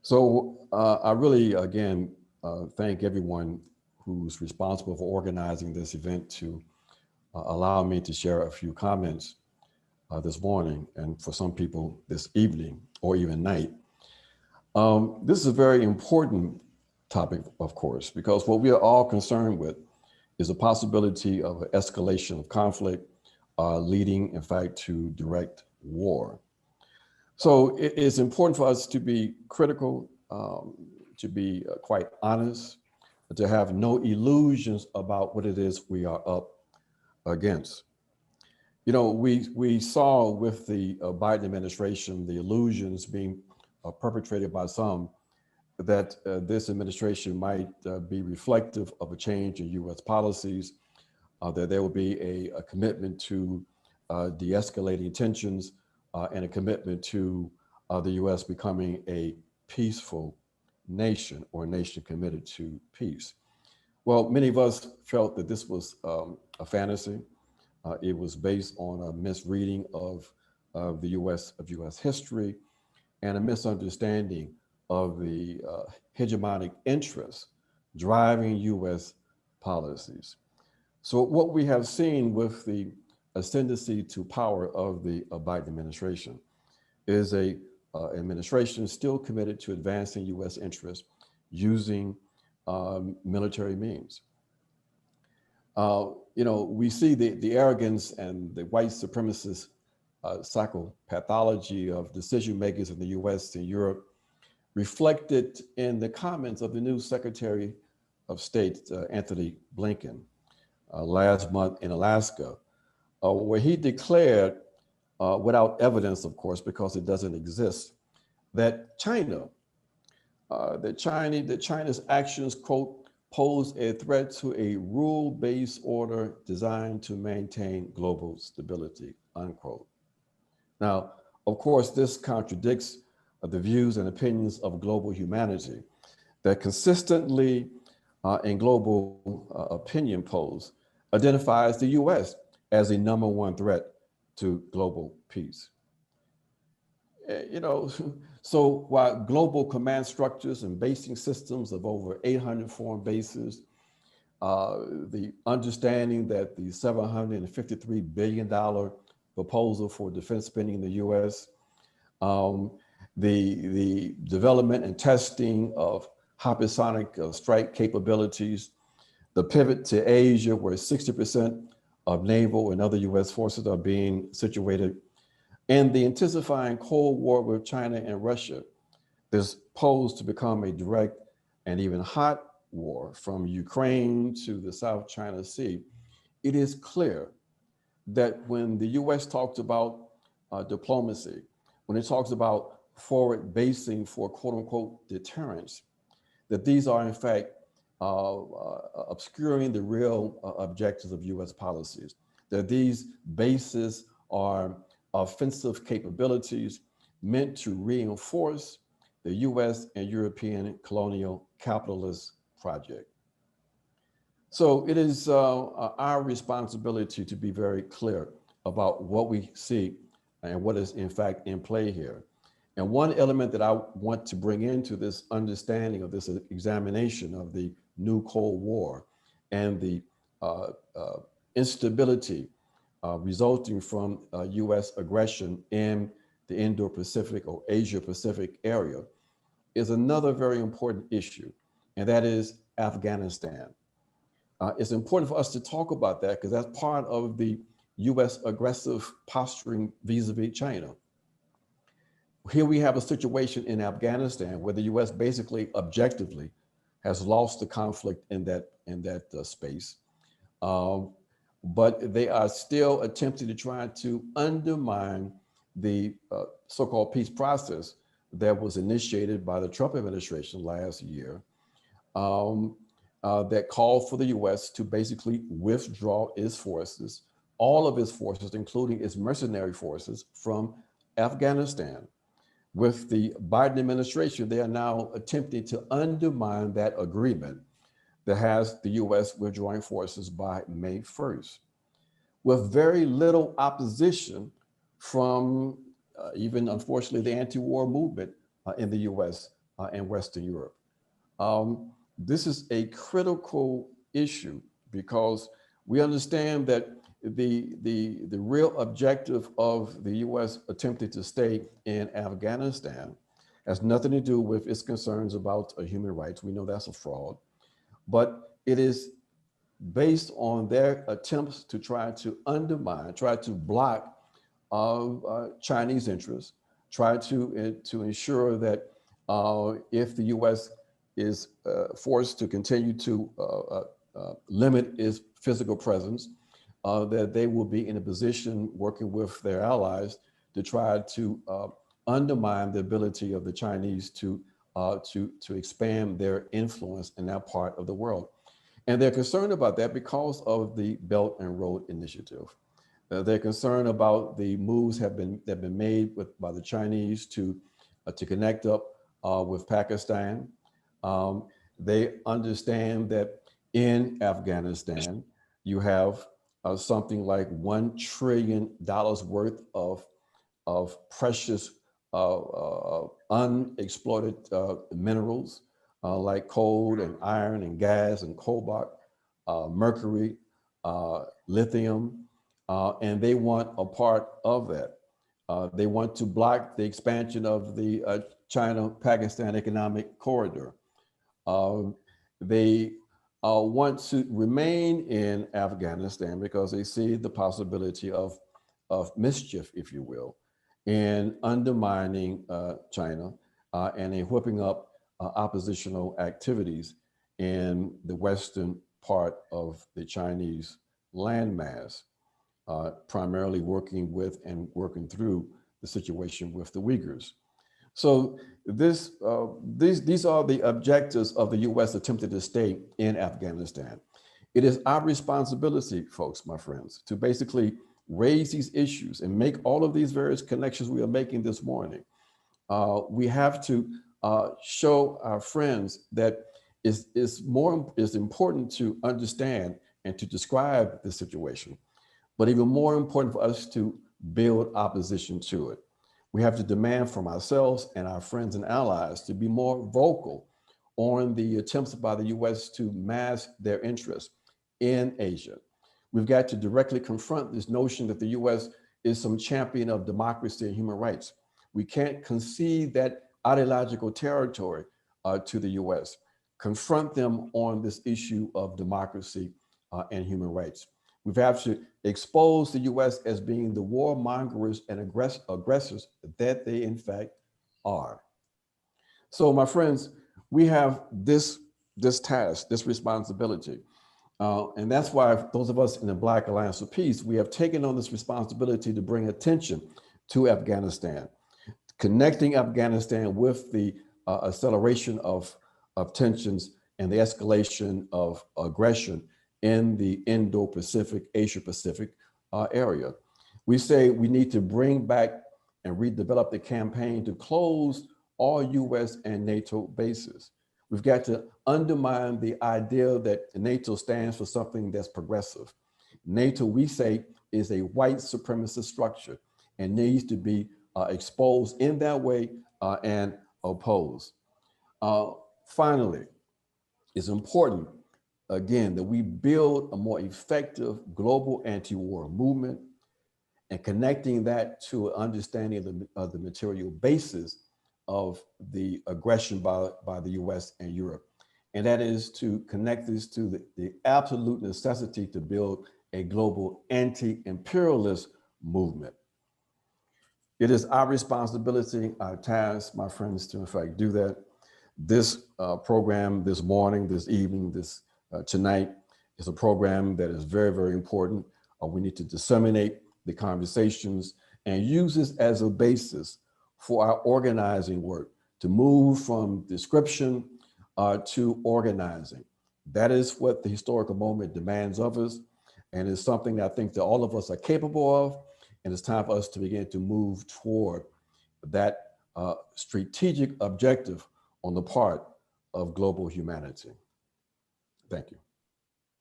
So I really, again, thank everyone who's responsible for organizing this event to allow me to share a few comments this morning, and for some people this evening or even night. This is a very important topic, of course, because what we are all concerned with is a possibility of an escalation of conflict leading, in fact, to direct war. So it's important for us to be critical, to be quite honest, to have no illusions about what it is we are up against. You know, we saw with the Biden administration the illusions being perpetrated by some that this administration might be reflective of a change in U.S. policies, that there will be a commitment to de-escalating tensions and a commitment to the U.S. becoming a peaceful nation or a nation committed to peace. Well, many of us felt that this was a fantasy. It was based on a misreading of the U.S. history and a misunderstanding of the hegemonic interests driving U.S. policies. So what we have seen with the ascendancy to power of the Biden administration is a administration still committed to advancing U.S. interests using military means. We see the arrogance and the white supremacist psychopathology of decision makers in the U.S. and Europe reflected in the comments of the new Secretary of State, Anthony Blinken, last month in Alaska, where he declared, without evidence, of course, because it doesn't exist, that China's actions, quote, pose a threat to a rule-based order designed to maintain global stability, unquote. Now, of course, this contradicts the views and opinions of global humanity that consistently in global opinion polls identifies the US as the number one threat to global peace. So while global command structures and basing systems of over 800 foreign bases, the understanding that the $753 billion proposal for defense spending in the US, the development and testing of hypersonic strike capabilities, the pivot to Asia, where 60% of naval and other US forces are being situated, and the intensifying Cold War with China and Russia is posed to become a direct and even hot war from Ukraine to the South China Sea. It is clear that when the US talks about diplomacy, when it talks about forward basing for quote unquote deterrence, that these are in fact obscuring the real objectives of US policies, that these bases are offensive capabilities meant to reinforce the US and European colonial capitalist project. So it is our responsibility to be very clear about what we see and what is in fact in play here. And one element that I want to bring into this understanding of this examination of the new Cold War and the instability resulting from US aggression in the Indo-Pacific or Asia-Pacific area is another very important issue, and that is Afghanistan. It's important for us to talk about that because that's part of the US aggressive posturing vis-a-vis China. Here we have a situation in Afghanistan where the US basically objectively has lost the conflict in that space. But they are still attempting to try to undermine the so-called peace process that was initiated by the Trump administration last year that called for the US to basically withdraw its forces, all of its forces, including its mercenary forces from Afghanistan. With the Biden administration, they are now attempting to undermine that agreement that has the US withdrawing forces by May 1st, with very little opposition from even, unfortunately, the anti-war movement in the US and Western Europe. This is a critical issue because we understand that the real objective of the U.S. attempting to stay in Afghanistan has nothing to do with its concerns about human rights. We know that's a fraud, but it is based on their attempts to try to undermine, try to block Chinese interests, try to ensure that if the U.S. is forced to continue to limit its physical presence, that they will be in a position working with their allies to try to undermine the ability of the Chinese to expand their influence in that part of the world. And they're concerned about that because of the Belt and Road Initiative. They're concerned about the moves that have been made by the Chinese to connect up with Pakistan. They understand that in Afghanistan, you have something like $1 trillion worth of precious unexploited minerals like coal and iron and gas and cobalt, mercury, lithium, and they want a part of that. They want to block the expansion of the China-Pakistan economic corridor. They want to remain in Afghanistan because they see the possibility of mischief, if you will, in undermining China and in whipping up oppositional activities in the western part of the Chinese landmass, primarily working with and working through the situation with the Uyghurs. So these are the objectives of the U.S. attempting to stay in Afghanistan. It is our responsibility, folks, my friends, to basically raise these issues and make all of these various connections we are making this morning. We have to show our friends that it's important to understand and to describe the situation, but even more important for us to build opposition to it. We have to demand from ourselves and our friends and allies to be more vocal on the attempts by the U.S. to mask their interests in Asia. We've got to directly confront this notion that the U.S. is some champion of democracy and human rights. We can't concede that ideological territory to the U.S. Confront them on this issue of democracy and human rights. We have to expose the U.S. as being the warmongers and aggressors that they in fact are. So my friends, we have this task, this responsibility. And that's why those of us in the Black Alliance for Peace, we have taken on this responsibility to bring attention to Afghanistan, connecting Afghanistan with the acceleration of tensions and the escalation of aggression in the Indo-Pacific, Asia-Pacific area. We say we need to bring back and redevelop the campaign to close all US and NATO bases. We've got to undermine the idea that NATO stands for something that's progressive. NATO, we say, is a white supremacist structure and needs to be exposed in that way and opposed. Finally, it's important, again, that we build a more effective global anti-war movement and connecting that to an understanding of the material basis of the aggression by the US and Europe. And that is to connect this to the absolute necessity to build a global anti-imperialist movement. It is our responsibility, our task, my friends, to in fact do that. This program this morning, this evening, tonight is a program that is very, very important. We need to disseminate the conversations and use this as a basis for our organizing work to move from description to organizing. That is what the historical moment demands of us. And it's something that I think that all of us are capable of. And it's time for us to begin to move toward that strategic objective on the part of global humanity. Thank you.